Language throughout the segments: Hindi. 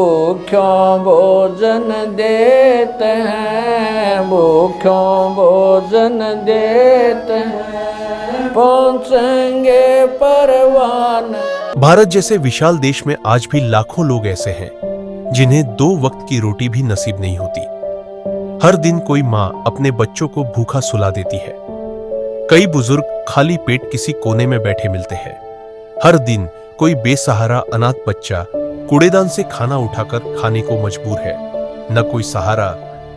भूख्यों भोजन देते हैं, भूख्यों भोजन देते हैं, पहुँचेंगे परवान। भारत जैसे विशाल देश में आज भी लाखों लोग ऐसे हैं जिन्हें 2 वक्त की रोटी भी नसीब नहीं होती। हर दिन कोई माँ अपने बच्चों को भूखा सुला देती है। कई बुजुर्ग खाली पेट किसी कोने में बैठे मिलते हैं। हर दिन कोई बेसहारा अनाथ बच्चा कूड़ेदान से खाना उठाकर खाने को मजबूर है। न कोई सहारा,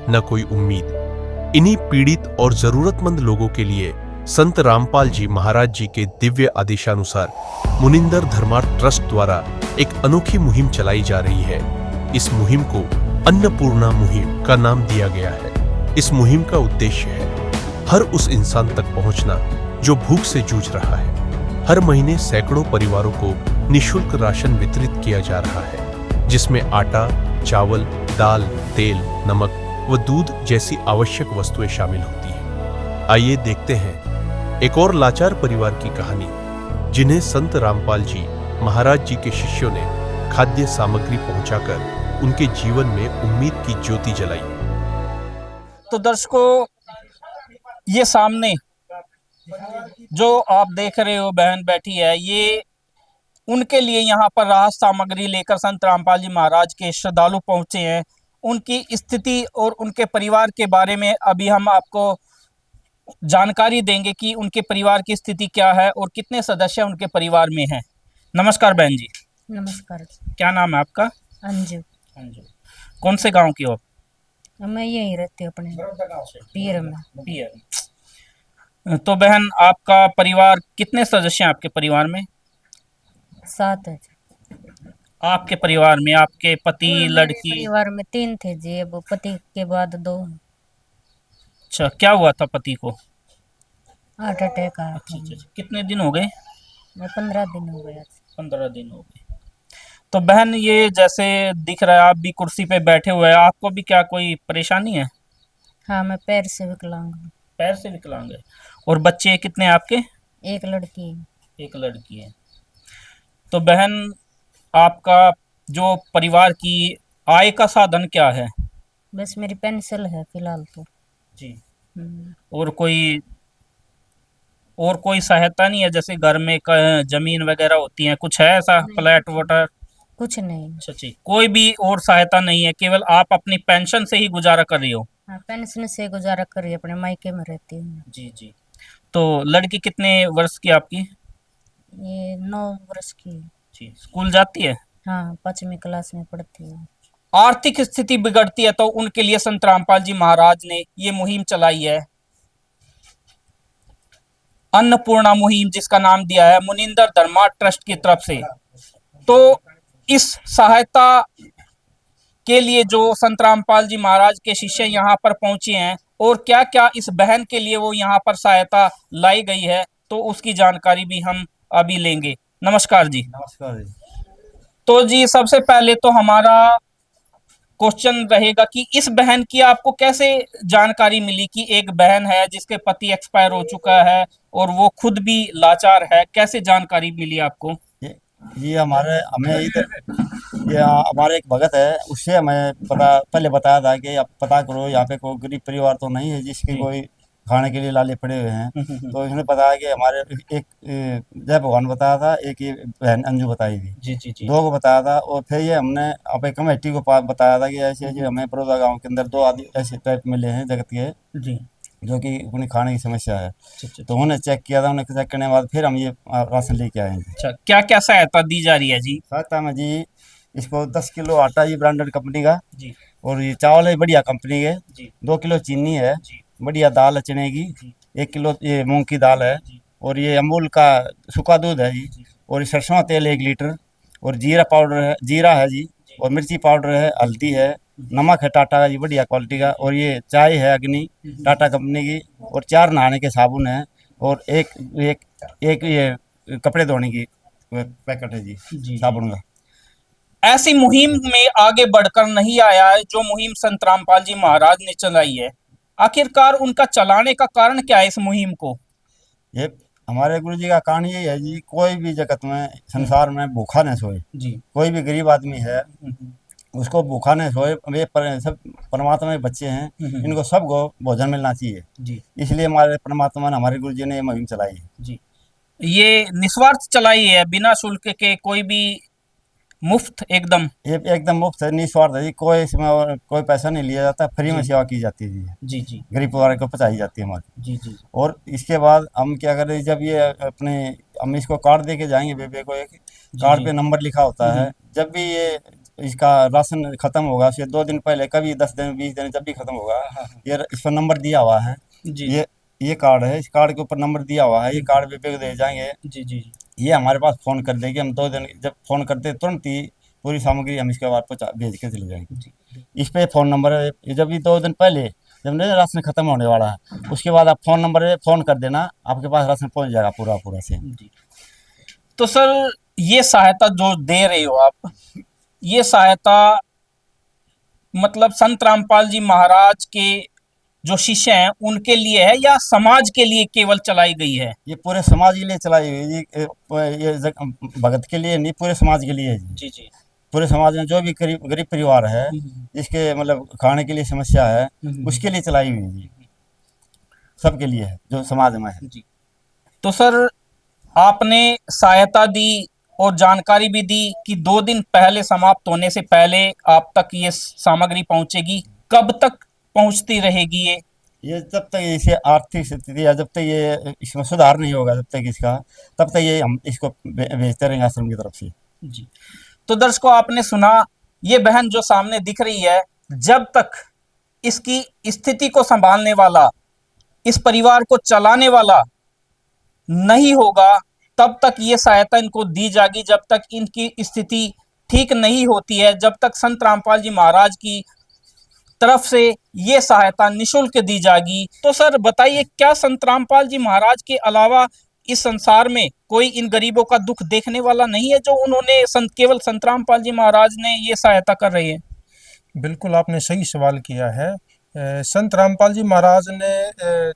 न कोई उम्मीद। इन्हीं पीड़ित और जरूरतमंद लोगों के लिए संत रामपाल जी महाराज जी के दिव्य आदेशानुसार मुनिंदर धर्मार्थ ट्रस्ट द्वारा एक अनोखी मुहिम चलाई जा रही है। इस मुहिम को अन्नपूर्णा मुहिम का नाम दिया गया है। इस मुहिम का उद्देश्य है हर उस इंसान तक पहुंचना जो भूख से जूझ रहा है। हर महीने सैकड़ों परिवारों को निःशुल्क राशन वितरित किया जा रहा है, जिसमें आटा, चावल, दाल, तेल, नमक व दूध जैसी आवश्यक वस्तुएं शामिल होती हैं। आइए देखते हैं एक और लाचार परिवार की कहानी, जिन्हें संत रामपाल जी महाराज जी के शिष्यों ने खाद्य सामग्री पहुंचाकर उनके जीवन में उम्मीद की ज्योति जलाई। तो दर्शकों, ये सामने जो आप देख रहे हो बहन बैठी है, ये उनके लिए यहाँ पर राहत सामग्री लेकर संत रामपाल जी महाराज के श्रद्धालु पहुंचे हैं। उनकी स्थिति और उनके परिवार के बारे में अभी हम आपको जानकारी देंगे कि उनके परिवार की स्थिति क्या है और कितने सदस्य उनके परिवार में हैं। नमस्कार बहन जी। नमस्कार। क्या नाम है आपका? अंजू। अंजू। कौन से गांव की हो? मैं यहीं रहती हूँ अपने पियर में। पियर। तो बहन, आपका परिवार कितने सदस्य हैं आपके परिवार में? 7 है। आपके परिवार में आपके पति, लड़की? परिवार में 3 थे जी, अब पति के बाद 2। अच्छा, क्या हुआ था पति को? हार्ट अटैक आया। अच्छा। कितने दिन हो गए? 15 दिन हो गए। 15 दिन हो गए। तो बहन, ये जैसे दिख रहा है आप भी कुर्सी पे बैठे हुए हैं, आपको भी क्या कोई परेशानी है? हाँ, मैं पैर से विकलांग हूँ। पैर से विकलांग है। और बच्चे कितने आपके? एक लड़की है। एक लड़की है। तो बहन, आपका जो परिवार की आय का साधन क्या है? बस मेरी पेंशन है फिलहाल तो जी। हम्म। और कोई सहायता नहीं है, जैसे घर में जमीन वगैरह होती है, कुछ है ऐसा, फ्लैट वोटर? कुछ नहीं। अच्छा जी, कोई भी और सहायता नहीं है, केवल आप अपनी पेंशन से ही गुजारा कर रही हो? हाँ, पेंशन से गुजारा करी, अपने मायके में रहती हूँ। जी। तो लड़की कितने वर्ष की आपकी? ये 9 वर्ष की है। जी। स्कूल जाती है? हाँ, 5वीं क्लास में पढ़ती है। आर्थिक स्थिति बिगड़ती है तो उनके लिए संत रामपाल जी महाराज ने ये मुहिम चलाई है, अन्नपूर्णा मुहिम, जिसका नाम दिया है मुनिंदर धर्मार्थ ट्रस्ट की तरफ से। तो इस सहायता के लिए जो संत रामपाल जी महाराज के शिष्य यहाँ पर पहुंचे हैं और क्या क्या इस बहन के लिए वो यहाँ पर सहायता लाई गई है, तो उसकी जानकारी भी हम अभी लेंगे। नमस्कार जी। नमस्कार जी। तो जी, सबसे पहले तो हमारा क्वेश्चन रहेगा कि इस बहन की आपको कैसे जानकारी मिली कि एक बहन है जिसके पति एक्सपायर हो चुका है और वो खुद भी लाचार है, कैसे जानकारी मिली आपको? ये हमें इधर ये हमारे एक भगत है, उससे हमें पहले बताया था कि आप पता करो यहाँ पे कोई गरीब परिवार तो नहीं है जिसके कोई खाने के लिए लाले पड़े हुए हैं। तो उसने बताया कि हमारे एक जय भगवान बताया था, एक ये बहन अंजू बताई थी। जी। 2 को बताया था। और फिर ये हमने अपने कमेटी को बताया था कि ऐसे ऐसे हमें बड़ौदा गाँव के अंदर 2 आदमी ऐसे टाइप मिले हैं जगत के जी, जो कि उन्हें खाने की समस्या है। तो उन्हें चेक किया था, उन्हें चेक करने के बाद फिर हम ये राशन लेके आए हैं। अच्छा, क्या क्या सहायता दी जा रही है जी? सहायता में जी, इसको 10 किलो आटा, ये ब्रांडेड कंपनी का जी, और ये चावल है बढ़िया कंपनी के जी, 2 किलो चीनी है जी, बढ़िया, दाल है चने की 1 किलो, ये मूंग की दाल है, और ये अमूल का सूखा दूध है जी, और ये सरसों तेल 1 लीटर, और जीरा पाउडर है, जीरा है जी, और मिर्ची पाउडर है, हल्दी है, नमक है टाटा का जी बढ़िया क्वालिटी का, और ये चाय है अग्नि टाटा कंपनी की, और 4 नहाने के साबुन है, और एक एक एक ये कपड़े धोने की पैकेट है जी साबुन का। ऐसी मुहिम में आगे बढ़कर नहीं आया है जो मुहिम संत रामपाल जी महाराज ने चलाई है। आखिरकार उनका चलाने का कारण क्या है इस मुहिम को? ये हमारे गुरु जी का कारण ये है जी, कोई भी जगत में संसार में भूखा न सोए जी। कोई भी गरीब आदमी है उसको भूखा नहीं सोए। वे सब परमात्मा के बच्चे हैं, इनको सबको भोजन मिलना चाहिए। जी इसलिए हमारे परमात्मा ने, हमारे गुरु जी ने ये मुहिम चलाई है। जी। ये निस्वार्थ चलाई है, बिना शुल्क के, कोई भी, मुफ्त एकदम। ये एकदम मुफ्त है, निस्वार्थ है जी। कोई इसमें और कोई पैसा नहीं लिया जाता, फ्री में जी सेवा की जाती है जी। जी जी गरीब परिवार को पहुँचाई जाती है हमारी। जी जी और इसके बाद हम क्या करें, जब ये अपने, हम इसको कार्ड दे के जाएंगे बेबे को, एक कार्ड जी। पे नंबर लिखा होता है। जब भी ये इसका राशन खत्म होगा, उसके 2 दिन पहले, कभी 10 दिन 20 दिन, जब भी खत्म होगा, ये इस पर नंबर दिया हुआ है। जी ये कार्ड है, इस कार्ड के ऊपर नंबर दिया हुआ है। ये कार्ड बेबे को दे जाएंगे, जी जी ये हमारे पास फ़ोन कर देगी। हम 2 दिन, जब फ़ोन करते हैं तुरंत ही पूरी सामग्री हम इसके बाद पहुँचा भेज के चले जाएंगे। जी इस पे फ़ोन नंबर है। ये जब भी 2 दिन पहले, जब नहीं राशन खत्म होने वाला है, उसके बाद आप फ़ोन नंबर पे फ़ोन कर देना, आपके पास राशन पहुंच जाएगा पूरा पूरा से। जी। तो सर, ये सहायता जो दे रहे हो आप, ये सहायता मतलब संत रामपाल जी महाराज के जो शिष्य हैं उनके लिए है, या समाज के लिए केवल चलाई गई है? ये पूरे समाज के लिए चलाई हुई है जी। भगत के लिए नहीं, पूरे समाज के लिए है जी। जी जी। पूरे समाज में जो भी गरीब गरीब परिवार है, जिसके मतलब खाने के लिए समस्या है, उसके लिए चलाई हुई है जी। सबके लिए है जो समाज में है। जी। तो सर, आपने सहायता दी और जानकारी भी दी कि 2 दिन पहले, समाप्त होने से पहले आप तक ये सामग्री पहुंचेगी। कब तक पहुंचती रहेगी ये जब तक इसे आर्थिक स्थिति, या जब तक ये इसमें सुधार नहीं होगा, जब तक इसका, तब तक ये हम इसको भेजते रहेंगे आश्रम की तरफ से जी। तो दर्शकों, आपने सुना, ये बहन जो सामने दिख रही है, जब तक इसकी स्थिति को संभालने वाला, इस परिवार को चलाने वाला नहीं होगा, तब तक ये सहायता इनको दी जाएगी। जब तक इनकी स्थिति ठीक नहीं होती है, जब तक संत रामपाल जी महाराज की तरफ से ये सहायता निशुल्क दी जाएगी। तो सर बताइए, क्या संत रामपाल जी महाराज के अलावा इस संसार में कोई इन गरीबों का दुख देखने वाला नहीं है, जो उन्होंने केवल संत रामपाल जी महाराज ने ये सहायता कर रही है? बिल्कुल आपने सही सवाल किया है। संत रामपाल जी महाराज ने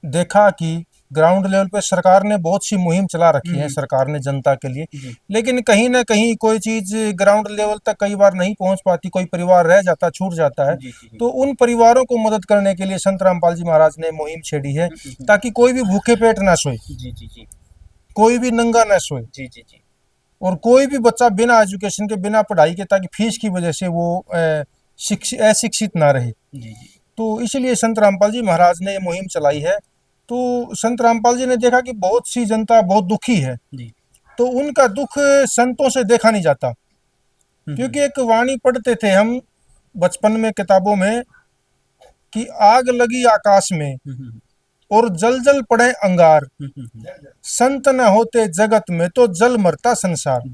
देखा कि ग्राउंड लेवल पे सरकार ने बहुत सी मुहिम चला रखी है, सरकार ने जनता के लिए, लेकिन कहीं ना कहीं कोई चीज ग्राउंड लेवल तक कई बार नहीं पहुंच पाती, कोई परिवार रह जाता, छूट जाता है। तो उन परिवारों को मदद करने के लिए संत रामपाल जी महाराज ने मुहिम छेड़ी है, ताकि कोई भी भूखे पेट ना सोए, कोई भी नंगा ना सोए, और कोई भी बच्चा बिना एजुकेशन के, बिना पढ़ाई के, ताकि फीस की वजह से वो अशिक्षित ना रहे। तो इसलिए संत रामपाल जी महाराज ने ये मुहिम चलाई है। तो संत रामपाल जी ने देखा कि बहुत सी जनता बहुत दुखी है, तो उनका दुख संतों से देखा नहीं जाता। क्योंकि एक वाणी पढ़ते थे हम बचपन में किताबों में कि आग लगी आकाश में और जल जल पड़े अंगार, संत न होते जगत में तो जल मरता संसार।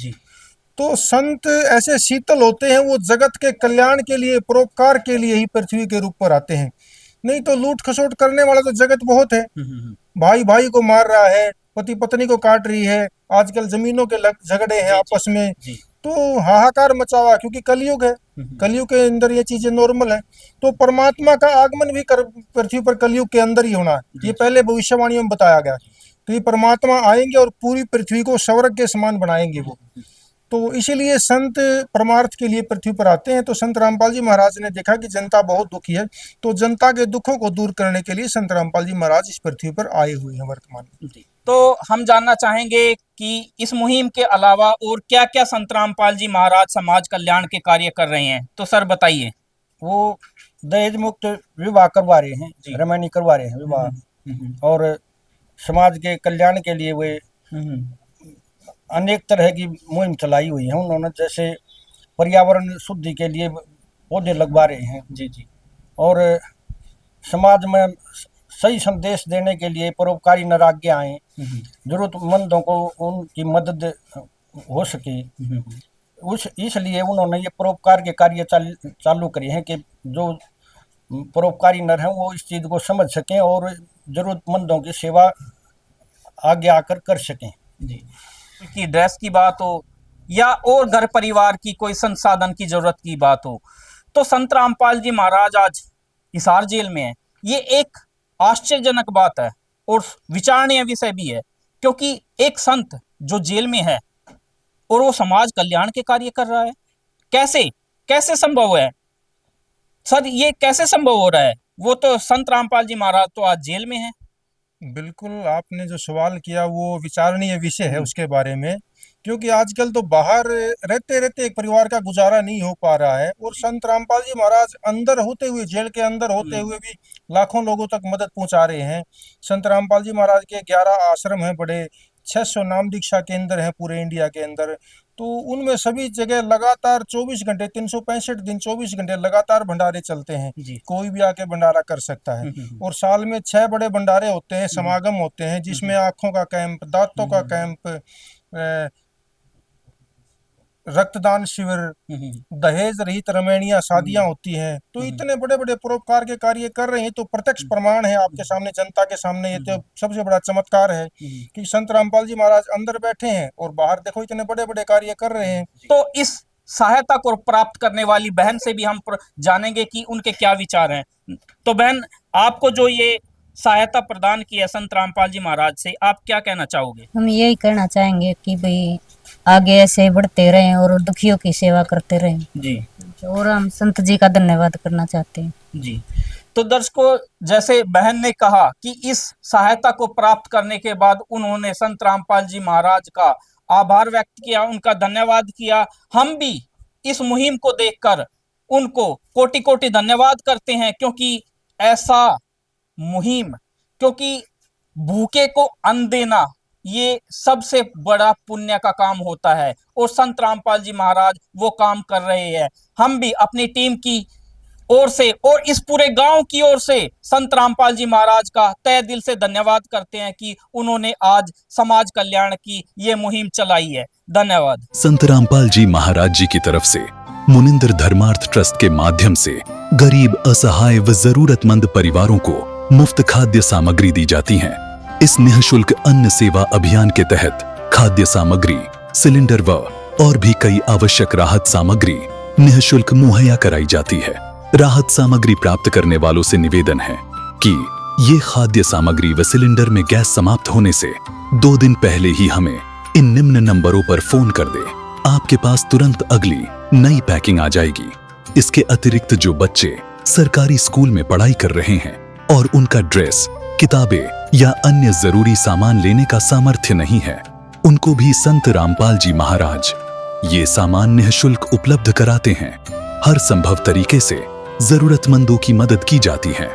तो संत ऐसे शीतल होते हैं, वो जगत के कल्याण के लिए, परोपकार के लिए ही पृथ्वी के रूप पर आते हैं। नहीं तो लूट खसोट करने वाला तो जगत बहुत है। भाई भाई को मार रहा है, पति पत्नी को काट रही है, आजकल जमीनों के झगड़े हैं आपस में, तो हाहाकार मचा हुआ, क्योंकि कलयुग है। कलयुग के अंदर ये चीजें नॉर्मल है। तो परमात्मा का आगमन भी पृथ्वी पर कलयुग के अंदर ही होना है, ये पहले भविष्यवाणियों में बताया गया। तो ये परमात्मा आएंगे और पूरी पृथ्वी को स्वर्ग के समान बनाएंगे वो। तो इसीलिए संत परमार्थ के लिए पृथ्वी पर आते हैं। तो संत रामपाल जी महाराज ने देखा कि जनता बहुत दुखी है, तो जनता के दुखों को दूर करने के लिए संत रामपाल जी महाराज इस पृथ्वी पर आए हुए हैं वर्तमान में। तो हम जानना चाहेंगे कि इस मुहिम के अलावा और क्या क्या संत रामपाल जी महाराज समाज कल्याण के कार्य कर रहे हैं, तो सर बताइए। वो दहेज मुक्त विवाह करवा रहे हैं, रमैनी करवा रहे हैं विवाह, और समाज के कल्याण के लिए वे अनेक तरह की मुहिम चलाई हुई है उन्होंने। जैसे पर्यावरण शुद्धि के लिए पौधे लगवा रहे हैं, और समाज में सही संदेश देने के लिए परोपकारी नर आगे आए, जरूरतमंदों को उनकी मदद हो सके। इसलिए उन्होंने ये परोपकार के कार्य चालू करे हैं कि जो परोपकारी नर हैं वो इस चीज़ को समझ सकें और जरूरतमंदों की सेवा आगे आकर कर सकें। की ड्रेस की बात हो या और घर परिवार की कोई संसाधन की जरूरत की बात हो, तो संत रामपाल जी महाराज आज हिसार जेल में है। ये एक आश्चर्यजनक बात है और विचारणीय विषय भी है, क्योंकि एक संत जो जेल में है और वो समाज कल्याण के कार्य कर रहा है, कैसे कैसे संभव है सर, ये कैसे संभव हो रहा है? वो तो संत रामपाल जी महाराज तो आज जेल में हैं। बिल्कुल, आपने जो सवाल किया वो विचारणीय विषय है उसके बारे में, क्योंकि आजकल तो बाहर रहते रहते एक परिवार का गुजारा नहीं हो पा रहा है, और संत रामपाल जी महाराज अंदर होते हुए, जेल के अंदर होते हुए भी लाखों लोगों तक मदद पहुंचा रहे हैं। संत रामपाल जी महाराज के 11 आश्रम हैं बड़े, 600 नाम दीक्षा केंद्र हैं पूरे इंडिया के अंदर, तो उनमें सभी जगह लगातार 24 घंटे 365 दिन 24 घंटे लगातार भंडारे चलते हैं। कोई भी आके भंडारा कर सकता है, और साल में 6 बड़े भंडारे होते हैं, समागम होते हैं, जिसमें आँखों का कैंप, दांतों का कैंप, रक्तदान शिविर, दहेज रहित रमैनियां शादियां होती हैं। तो इतने बड़े बड़े परोपकार के कार्य कर रहे हैं, तो प्रत्यक्ष प्रमाण है आपके सामने, जनता के सामने। ये तो सबसे बड़ा चमत्कार है कि संत रामपाल जी महाराज अंदर बैठे हैं और बाहर देखो इतने बड़े बड़े कार्य कर रहे हैं। तो इस सहायता को प्राप्त करने वाली बहन से भी हम जानेंगे कि उनके क्या विचार हैं। तो बहन, आपको जो ये सहायता प्रदान की है संत रामपाल जी महाराज से, आप क्या कहना चाहोगे? हम यही कहना चाहेंगे कि भाई आगे ऐसे बढ़ते रहें और दुखियों की सेवा करते रहें जी, और हम संत जी का धन्यवाद करना चाहते हैं जी। तो दर्शकों, जैसे बहन ने कहा कि इस सहायता को प्राप्त करने के बाद उन्होंने संत रामपाल जी महाराज का आभार व्यक्त किया, उनका धन्यवाद किया। हम भी इस मुहिम को देखकर उनको कोटि कोटि धन्यवाद करते हैं, क्योंकि ऐसा मुहिम, क्योंकि भूखे को अन्न देना ये सबसे बड़ा पुण्य का काम होता है, और संत रामपाल जी महाराज वो काम कर रहे हैं। हम भी अपनी टीम की ओर से और इस पूरे गांव की ओर से संत रामपाल जी महाराज का तहे दिल से धन्यवाद करते हैं कि उन्होंने आज समाज कल्याण की ये मुहिम चलाई है। धन्यवाद। संत रामपाल जी महाराज जी की तरफ से मुनिंद्र धर्मार्थ ट्रस्ट के माध्यम से गरीब, असहाय व जरूरतमंद परिवारों को मुफ्त खाद्य सामग्री दी जाती है। इस निःशुल्क अन्न सेवा अभियान के तहत खाद्य सामग्री, सिलेंडर व और भी कई आवश्यक राहत सामग्री निःशुल्क मुहैया कराई जाती है। राहत सामग्री प्राप्त करने वालों से निवेदन है कि ये खाद्य सामग्री व सिलेंडर में गैस समाप्त होने से 2 दिन पहले ही हमें इन निम्न नंबरों पर फोन कर दे। आपके पास तुरंत अगली नई पैकिंग आ जाएगी। इसके अतिरिक्त जो बच्चे सरकारी स्कूल में पढ़ाई कर रहे हैं और उनका ड्रेस, किताबें या अन्य जरूरी सामान लेने का सामर्थ्य नहीं है, उनको भी संत रामपाल जी महाराज ये सामान निःशुल्क उपलब्ध कराते हैं। हर संभव तरीके से जरूरतमंदों की मदद की जाती है।